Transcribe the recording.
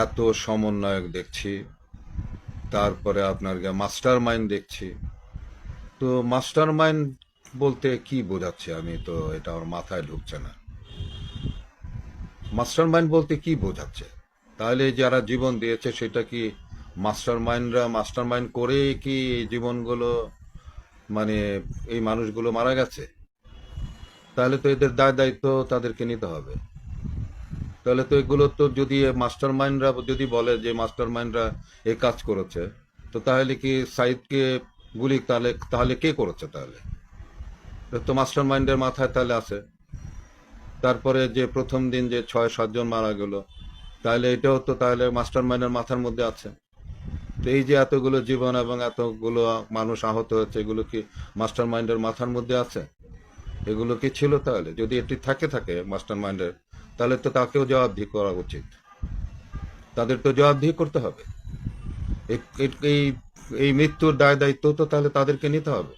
এত সমন্বয়ক দেখছি, তারপরে আপনার মাস্টার মাইন্ড দেখছি। তো মাস্টার মাইন্ড বলতে কি বোঝাচ্ছে, আমি তো এটা আমার মাথায় ঢুকছে না। মাস্টার মাইন্ড বলতে কি বোঝাচ্ছে? তাহলে যারা জীবন দিয়েছে সেটা কি মাস্টার মাইন্ড করে কি এই জীবনগুলো, মানে এই মানুষগুলো মারা গেছে? তাহলে তো এদের দায় দায়িত্ব তাদেরকে নিতে হবে। তাহলে তো এগুলো তো, যদি মাস্টার মাইন্ডরা যদি বলে যে মাস্টার মাইন্ডরা এই কাজ করেছে, তো তাহলে কি সাইদকে গুলি তাহলে তাহলে কে করেছে? তাহলে এটা তো মাস্টার মাইন্ডের মাথায় তাহলে আছে। তারপরে যে প্রথম দিন যে 6-7 জন মারা গেল, তাহলে এটাও তো তাহলে মাস্টার মাইন্ডের মাথার মধ্যে আছে। তো এই যে এতগুলো জীবন এবং এতগুলো মানুষ আহত হয়েছে, এগুলো কি মাস্টার মাইন্ডের মাথার মধ্যে আছে? এগুলো কি ছিল? তাহলে যদি এটি থাকে মাস্টার মাইন্ডের, তাহলে তো তাকেও জবাবদিহি করা উচিত। তাদের তো জবাবদিহি করতে হবে। এই এই এই মৃত্যুর দায় দায়িত্ব তো তাহলে তাদেরকে নিতে হবে।